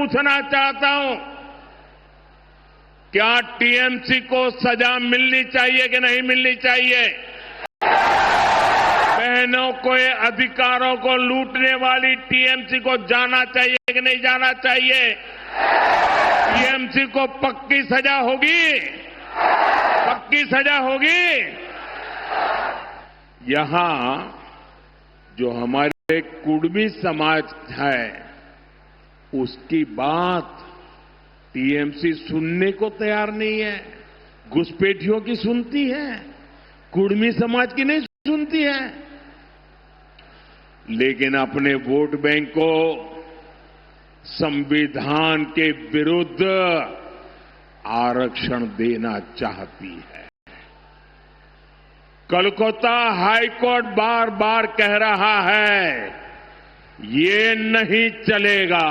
पूछना चाहता हूं, क्या टीएमसी को सजा मिलनी चाहिए कि नहीं मिलनी चाहिए? बहनों के अधिकारों को लूटने वाली टीएमसी को जाना चाहिए कि नहीं जाना चाहिए? टीएमसी को पक्की सजा होगी? पक्की सजा होगी? यहां जो हमारे कुर्मी समाज है, उसकी बात टीएमसी सुनने को तैयार नहीं है। घुसपैठियों की सुनती है, कुर्मी समाज की नहीं सुनती है। लेकिन अपने वोट बैंक को संविधान के विरुद्ध आरक्षण देना चाहती है। कोलकाता हाईकोर्ट बार बार कह रहा है ये नहीं चलेगा,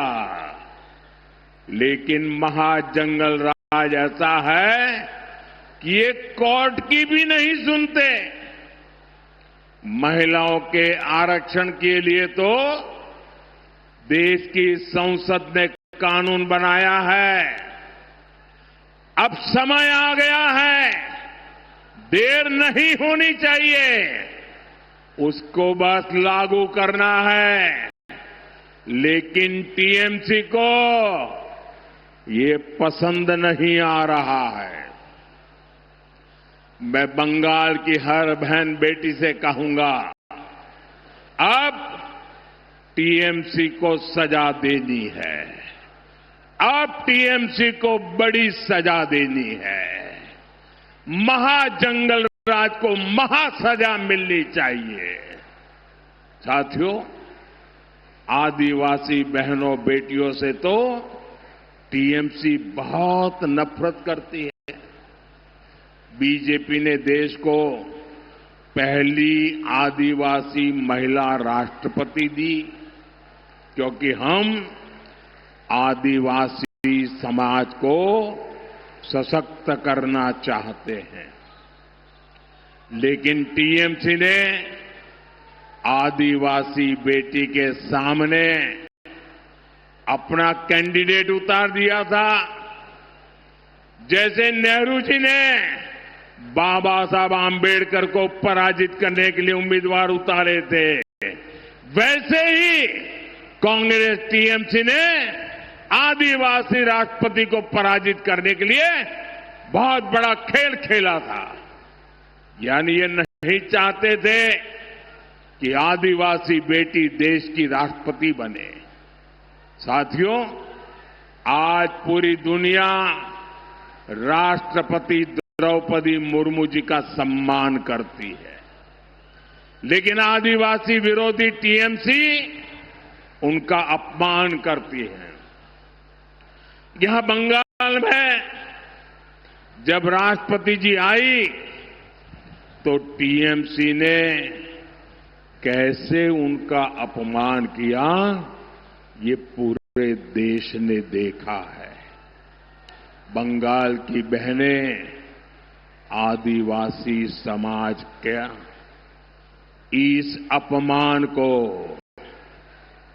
लेकिन महाजंगल राज ऐसा है कि ये कोर्ट की भी नहीं सुनते। महिलाओं के आरक्षण के लिए तो देश की संसद ने कानून बनाया है। अब समय आ गया है, देर नहीं होनी चाहिए, उसको बस लागू करना है। लेकिन टीएमसी को ये पसंद नहीं आ रहा है। मैं बंगाल की हर बहन बेटी से कहूंगा, अब टीएमसी को सजा देनी है। अब टीएमसी को बड़ी सजा देनी है। महाजंगल राज को महासजा मिलनी चाहिए। साथियों, आदिवासी बहनों बेटियों से तो टीएमसी बहुत नफरत करती है। बीजेपी ने देश को पहली आदिवासी महिला राष्ट्रपति दी, क्योंकि हम आदिवासी समाज को सशक्त करना चाहते हैं। लेकिन टीएमसी ने आदिवासी बेटी के सामने अपना कैंडिडेट उतार दिया था। जैसे नेहरू जी ने बाबा साहब आंबेडकर को पराजित करने के लिए उम्मीदवार उतारे थे, वैसे ही कांग्रेस टीएमसी ने आदिवासी राष्ट्रपति को पराजित करने के लिए बहुत बड़ा खेल खेला था। यानी ये नहीं चाहते थे कि आदिवासी बेटी देश की राष्ट्रपति बने। साथियों, आज पूरी दुनिया राष्ट्रपति द्रौपदी मुर्मू जी का सम्मान करती है, लेकिन आदिवासी विरोधी टीएमसी उनका अपमान करती है। यहां बंगाल में जब राष्ट्रपति जी आई तो टीएमसी ने कैसे उनका अपमान किया, ये पूरे देश ने देखा है। बंगाल की बहनें आदिवासी समाज के इस अपमान को,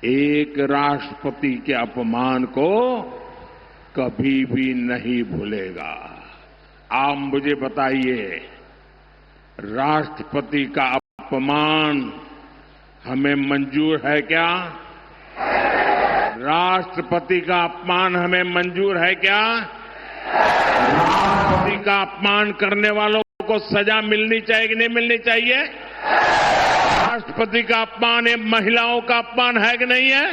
एक राष्ट्रपति के अपमान को कभी भी नहीं भूलेगा। आप मुझे बताइए, राष्ट्रपति का अपमान हमें मंजूर है क्या? राष्ट्रपति का अपमान हमें मंजूर है क्या? राष्ट्रपति का अपमान करने वालों को सजा मिलनी चाहिए कि नहीं मिलनी चाहिए? राष्ट्रपति का अपमान महिलाओं का अपमान है कि नहीं है?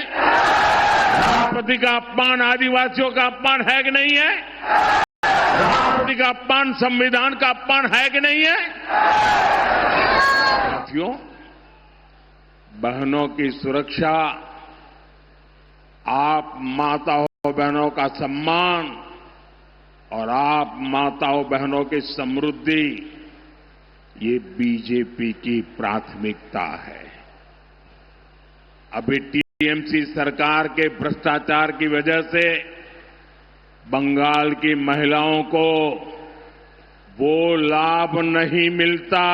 राष्ट्रपति का अपमान आदिवासियों का अपमान है कि नहीं है? राष्ट्रपति का अपमान संविधान का अपमान है कि नहीं है? साथियों, बहनों की सुरक्षा, आप माताओं बहनों का सम्मान और आप माताओं बहनों की समृद्धि, ये बीजेपी की प्राथमिकता है। अभी टीएमसी सरकार के भ्रष्टाचार की वजह से बंगाल की महिलाओं को वो लाभ नहीं मिलता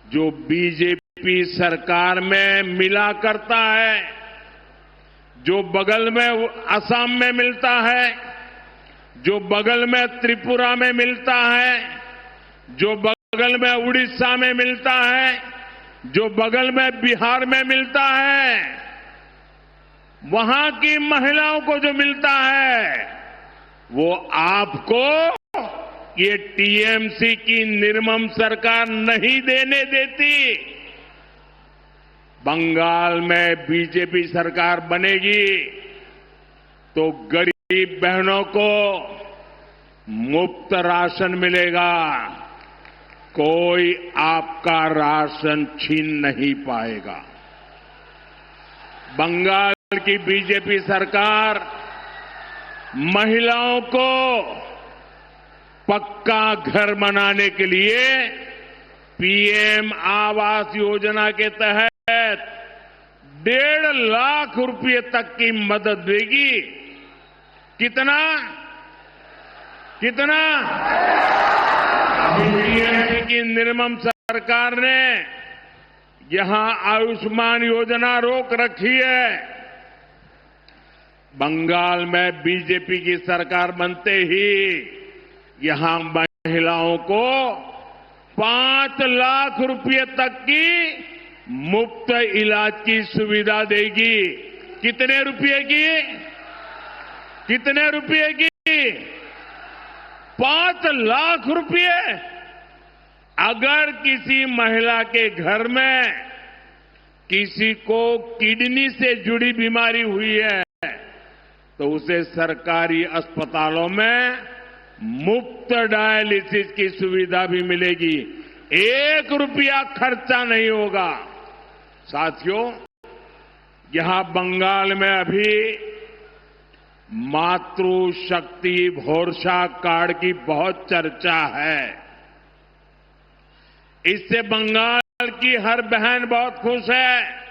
जो बीजेपी सरकार में मिला करता है। जो बगल में असम में मिलता है, जो बगल में त्रिपुरा में मिलता है, जो बगल में उड़ीसा में मिलता है, जो बगल में बिहार में मिलता है, वहां की महिलाओं को जो मिलता है वो आपको ये टीएमसी की निर्मम सरकार नहीं देने देती। बंगाल में बीजेपी सरकार बनेगी तो गरीब बहनों को मुफ्त राशन मिलेगा, कोई आपका राशन छीन नहीं पाएगा। बंगाल की बीजेपी सरकार महिलाओं को पक्का घर बनाने के लिए पीएम आवास योजना के तहत 1.5 लाख रुपए तक की मदद देगी। कितना कितना? टीएमसी की निर्मम सरकार ने यहां आयुष्मान योजना रोक रखी है। बंगाल में बीजेपी की सरकार बनते ही यहां महिलाओं को 5 लाख रुपए तक की मुफ्त इलाज की सुविधा देगी। कितने रुपए की? कितने रुपए की? 5 लाख रुपए। अगर किसी महिला के घर में किसी को किडनी से जुड़ी बीमारी हुई है तो उसे सरकारी अस्पतालों में मुफ्त डायलिसिस की सुविधा भी मिलेगी। 1 रुपया खर्चा नहीं होगा। साथियों, यहां बंगाल में अभी मातृशक्ति भरोसा कार्ड की बहुत चर्चा है। इससे बंगाल की हर बहन बहुत खुश है।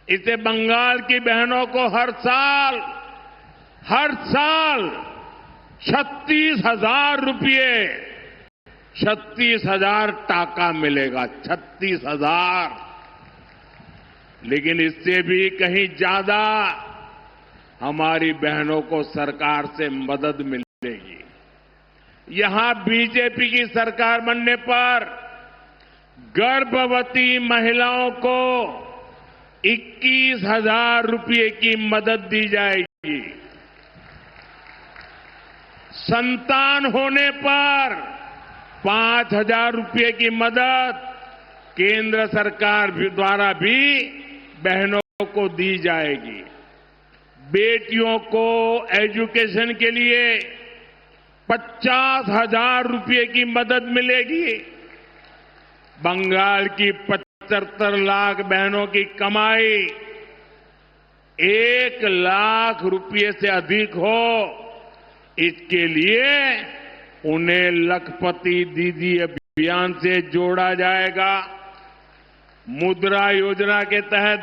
इससे बंगाल की बहनों को हर साल 36,000 रुपये 36,000 टाका मिलेगा। 36,000। लेकिन इससे भी कहीं ज्यादा हमारी बहनों को सरकार से मदद मिलेगी। यहां बीजेपी की सरकार बनने पर गर्भवती महिलाओं को 21,000 रुपये की मदद दी जाएगी। संतान होने पर 5,000 रुपये की मदद केंद्र सरकार द्वारा भी बहनों को दी जाएगी। बेटियों को एजुकेशन के लिए 50,000 रुपये की मदद मिलेगी। बंगाल की 75 लाख बहनों की कमाई 1 लाख रुपये से अधिक हो, इसके लिए उन्हें लखपति दीदी अभियान से जोड़ा जाएगा। मुद्रा योजना के तहत